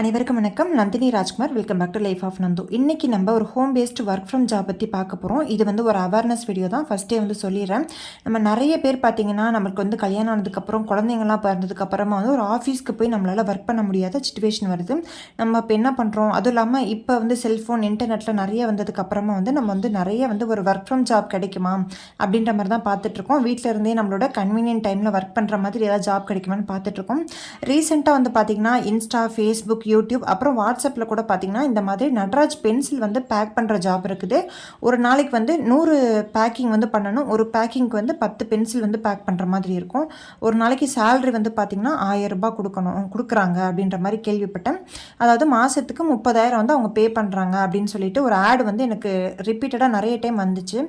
அனைவருக்கும் வணக்கம். Nandini Rajkumar. Welcome back to life of Nandu. இன்றைக்கி நம்ம ஒரு home based work from job பற்றி பார்க்க போகிறோம். இது ஒரு அவேர்னஸ் வீடியோ தான். ஃபஸ்ட்டே சொல்லிடுறேன். நம்ம நிறைய பேர் பார்த்திங்கன்னா நம்மளுக்கு கல்யாணம் ஆனதுக்கப்புறம் குழந்தைங்கள்லாம் பிறந்ததுக்கப்புறமா ஒரு ஆஃபீஸ்க்கு போய் நம்மளால் ஒர்க் பண்ண முடியாத சிச்சுவேஷன் வருது. நம்ம இப்போ என்ன பண்ணுறோம், அதுவும் இல்லாமல் இப்போ செல்ஃபோன் இன்டர்நெட்டில் நிறைய வந்ததுக்கப்புறமா நம்ம நிறைய ஒரு ஒர்க் ஃப்ரம் ஜாப் கிடைக்குமா அப்படின்ற மாதிரி தான் பார்த்துட்ருக்கோம். வீட்டில் இருந்தே நம்மளோட கன்வீனியன்ட் டைமில் ஒர்க் பண்ணுற மாதிரி ஏதாவது ஜாப் கிடைக்குமான்னு பார்த்துட்ருக்கோம். ரீசெண்டாக பார்த்திங்கன்னா இன்ஸ்டா, ஃபேஸ்புக், யூடியூப், அப்புறம் வாட்ஸ்அப்பில் கூட பார்த்திங்கன்னா இந்த மாதிரி நட்ராஜ் பென்சில் பேக் பண்ணுற ஜாப் இருக்குது. ஒரு நாளைக்கு 100 பேக்கிங் பண்ணணும். ஒரு பேக்கிங்க்கு 10 பென்சில் பேக் பண்ணுற மாதிரி இருக்கும். ஒரு நாளைக்கு சேலரி பார்த்திங்கன்னா 1000 ரூபாய் கொடுக்குறாங்க அப்படின்ற மாதிரி கேள்விப்பட்டேன். அதாவது மாதத்துக்கு 30,000 அவங்க பே பண்ணுறாங்க அப்படின்னு சொல்லிட்டு ஒரு ஆடு எனக்கு ரிப்பீட்டடாக நிறைய டைம் வந்துச்சு.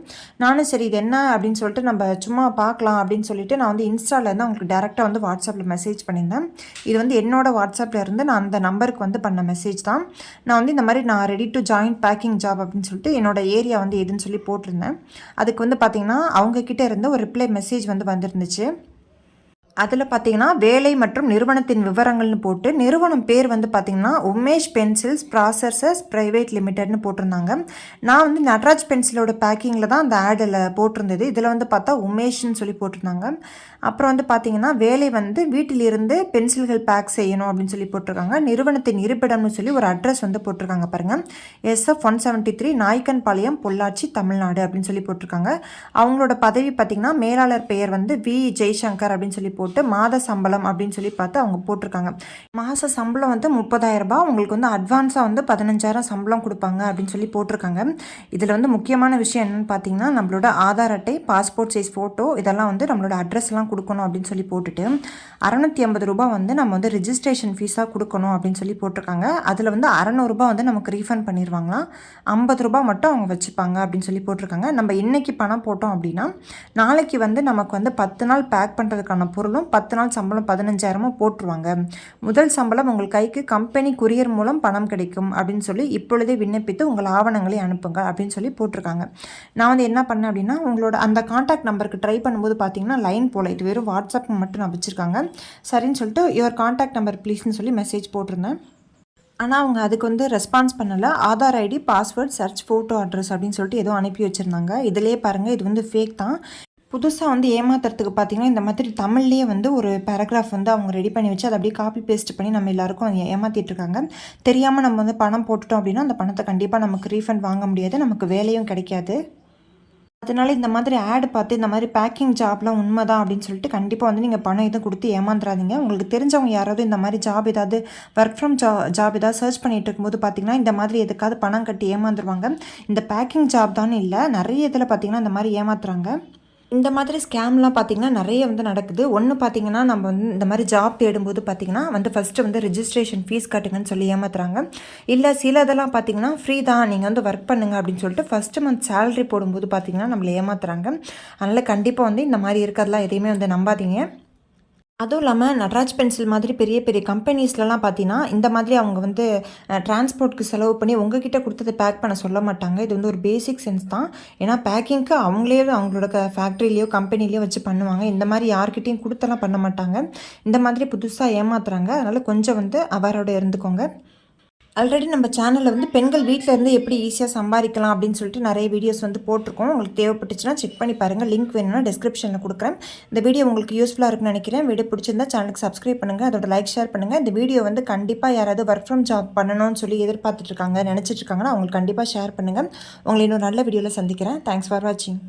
நானும் சரி இது என்ன அப்படின்னு சொல்லிட்டு நம்ம சும்மா பார்க்கலாம் அப்படின்னு சொல்லிட்டு நான் இன்ஸ்டாவில் இருந்து அவங்களுக்கு டேரெக்டாக வாட்ஸ்அப்பில் மெசேஜ் பண்ணியிருந்தேன். இது என்னோட வாட்ஸ்அப்பில் இருந்து நான் அந்த நம்பருக்கு பண்ண மெசேஜ் தான். நான் இந்த மாதிரி நான் ready to join packing job அப்படின்னு சொல்லிட்டு என்னோட ஏரியா எதுன்னு சொல்லி போட்டிருந்தேன். அதுக்கு பார்த்தீங்கன்னா அவங்கக்கிட்ட இருந்து ஒரு ரிப்ளை மெசேஜ் வந்துருந்துச்சு. அதில் பார்த்தீங்கன்னா வேலை மற்றும் நிறுவனத்தின் விவரங்கள்னு போட்டு நிறுவனம் பேர் பார்த்தீங்கன்னா உமேஷ் பென்சில்ஸ் ப்ராசஸர்ஸ் பிரைவேட் லிமிடெட்னு போட்டிருந்தாங்க. நான் நட்ராஜ் பென்சிலோட பேக்கிங்கில் தான் அந்த ஆடில் போட்டிருந்தது. இதில் பார்த்தா உமேஷ்னு சொல்லி போட்டிருந்தாங்க. அப்புறம் பார்த்தீங்கன்னா வேலை வீட்டிலிருந்து பென்சில்கள் பேக் செய்யணும் அப்படின்னு சொல்லி போட்டிருக்காங்க. நிறுவனத்தின் இருப்பிடம்னு சொல்லி ஒரு அட்ரஸ் போட்டிருக்காங்க பாருங்கள். SF 173 நாய்க்கன்பாளையம், பொள்ளாச்சி, தமிழ்நாடு அப்படின்னு சொல்லி போட்டிருக்காங்க. அவங்களோட பதவி பார்த்தீங்கன்னா மேலாளர் பெயர் V ஜெய்சங்கர் அப்படின்னு சொல்லி போட்டு மாத சம்பளம் அப்படின்னு சொல்லி பார்த்து அவங்க போட்டிருக்காங்க. மாத சம்பளம் 30,000 ரூபாய். உங்களுக்கு அட்வான்ஸாக 15,000 சம்பளம் கொடுப்பாங்க அப்படின்னு சொல்லி போட்டிருக்காங்க. இதில் முக்கியமான விஷயம் என்னென்னு பார்த்தீங்கன்னா நம்மளோட ஆதார் அட்டை, பாஸ்போர்ட் சைஸ் ஃபோட்டோ இதெல்லாம் நம்மளோட அட்ரஸ்லாம் கொடுக்கணும் அப்படின்னு சொல்லி போட்டுட்டு 650 ரூபாய் நம்ம ரிஜிஸ்ட்ரேஷன் ஃபீஸாக கொடுக்கணும் அப்படின்னு சொல்லி போட்டிருக்காங்க. அதில் 600 ரூபாய் நமக்கு ரீஃபண்ட் பண்ணிடுவாங்களாம். 50 ரூபாய் மட்டும் அவங்க வச்சுப்பாங்க அப்படின்னு சொல்லி போட்டிருக்காங்க. நம்ம இன்னைக்கு பணம் போட்டோம் அப்படின்னா நாளைக்கு நமக்கு 10 நாள் பேக் பண்ணுறதுக்கான பொருளும் 10 நாள் சம்பளம் 15,000 போட்டுருவாங்க. முதல் சம்பளம் உங்கள் கைக்கு கம்பெனி குரியர் மூலம் பணம் கிடைக்கும் அப்படின்னு சொல்லி இப்பொழுதே விண்ணப்பித்து உங்கள் ஆவணங்களை அனுப்புங்க அப்படின்னு சொல்லி போட்டிருக்காங்க. நான் என்ன பண்ணேன் அப்படின்னா உங்களோட அந்த கான்டாக்ட் நம்பருக்கு ட்ரை பண்ணும்போது பார்த்தீங்கன்னா லைன் போல, இது வெறும் வாட்ஸ்அப் மட்டும் நான் வச்சுருக்காங்க. சரின்னு சொல்லிட்டு யுவர் கான்டாக்ட் நம்பர் ப்ளீஸ்னு சொல்லி மெசேஜ் போட்டிருந்தேன். ஆனால் அவங்க அதுக்கு ரெஸ்பான்ஸ் பண்ணலை. Aadhaar ID, password, search photo address அப்படின்னு சொல்லிட்டு ஏதோ அனுப்பி வச்சுருந்தாங்க. இதிலே பாருங்கள் இது ஃபேக் தான். புதுசாக ஏமாத்துறதுக்கு பார்த்திங்கன்னா இந்த மாதிரி தமிழ்லேயே ஒரு பேராகிராஃப் அவங்க ரெடி பண்ணி வச்சு அதை அப்படியே காப்பி பேஸ்ட் பண்ணி நம்ம எல்லாருக்கும் ஏமாற்றிட்டுருக்காங்க. தெரியாமல் நம்ம பணம் போட்டுட்டோம் அப்படின்னா அந்த பணத்தை கண்டிப்பாக நமக்கு ரீஃபண்ட் வாங்க முடியாது, நமக்கு வேலையும் கிடைக்காது. அதனால இந்த மாதிரி ஆட் பார்த்து இந்த மாதிரி பேக்கிங் ஜாப்லாம் உண்மை தான் அப்படின்னு சொல்லிட்டு கண்டிப்பாக நீங்கள் பணம் எதுவும் கொடுத்து ஏமாந்துடாதீங்க. உங்களுக்கு தெரிஞ்சவங்க யாராவது இந்த மாதிரி ஜாப் ஏதாவது ஒர்க் ஃப்ரம் ஜாப் ஏதாவது சர்ச் பண்ணிட்டு இருக்கும்போது பார்த்தீங்கன்னா இந்த மாதிரி எதுக்காவது பணம் கட்டி ஏமாந்துருவாங்க. இந்த பேக்கிங் ஜாப் தான் இல்லை, நிறைய இதில் பார்த்தீங்கன்னா இந்த மாதிரி ஏமாத்துறாங்க. இந்த மாதிரி ஸ்கேம்லாம் பார்த்திங்கன்னா நிறைய நடக்குது. ஒன்று பார்த்திங்கன்னா நம்ம இந்த மாதிரி ஜாப் தேடும்போது பார்த்திங்கன்னா ஃபஸ்ட்டு ரிஜிஸ்ட்ரேஷன் ஃபீஸ் கட்டுங்கன்னு சொல்லி ஏமாத்துறாங்க. இல்லை சில இதெல்லாம் பார்த்திங்கன்னா ஃப்ரீ தான், நீங்கள் ஒர்க் பண்ணுங்கள் அப்படின்னு சொல்லிட்டு ஃபஸ்ட்டு மந்த் சேலரி போடும்போது பார்த்திங்கன்னா நம்மளை ஏமாத்துறாங்க. அதனால் கண்டிப்பாக இந்த மாதிரி இருக்கிறதெல்லாம் எதையுமே நம்பாதீங்க. அதுவும் இல்லாமல் நட்ராஜ் பென்சில் மாதிரி பெரிய பெரிய கம்பெனிஸ்லலாம் பார்த்தீங்கன்னா இந்த மாதிரி அவங்க டிரான்ஸ்போர்ட்டுக்கு செலவு பண்ணி உங்ககிட்ட கொடுத்தது பேக் பண்ண சொல்ல மாட்டாங்க. இது ஒரு பேசிக் சென்ஸ் தான். ஏன்னா பேக்கிங்க்கு அவங்களே அவங்களோட ஃபேக்ட்ரிலேயோ கம்பெனிலேயோ வச்சு பண்ணுவாங்க. இந்த மாதிரி யார்கிட்டையும் கொடுத்தெல்லாம் பண்ண மாட்டாங்க. இந்த மாதிரி புதுசாக ஏமாத்துறாங்க. அதனால் கொஞ்சம் அவரோட இருந்துக்கோங்க. ஆல்ரெடி நம்ம சேனலில் பெண்கள் வீட்டில் இருந்து எப்படி ஈஸியாக சம்பாதிக்கலாம் அப்படின்னு சொல்லிட்டு நிறைய வீடியோஸ் போட்டிருக்கோம். உங்களுக்கு தேவைப்பட்டுச்சுன்னா செக் பண்ணி பாருங்கள். லிங்க் வேணும்னா டிஸ்கிரிப்ஷனில் கொடுக்குறேன். இந்த வீடியோ உங்களுக்கு யூஸ்ஃபுல்லாக இருக்குன்னு நினைக்கிறேன். வீடியோ பிடிச்சிருந்தா சேனலுக்கு சப்ஸ்கிரைப் பண்ணுங்கள், அதோட லைக் ஷேர் பண்ணுங்கள். இந்த வீடியோ கண்டிப்பாக யாராவது ஒர்க் ஃப்ரம் ஜாப் பண்ணணும்னு சொல்லி எதிர்பார்த்துட்ருக்காங்க, நினச்சிட்ருக்காங்கன்னா அவங்களுக்கு கண்டிப்பாக ஷேர் பண்ணுங்கள். உங்களை இன்னொரு நல்ல வீடியோவில் சந்திக்கிறேன். தேங்க்ஸ் ஃபார் வாட்சிங்.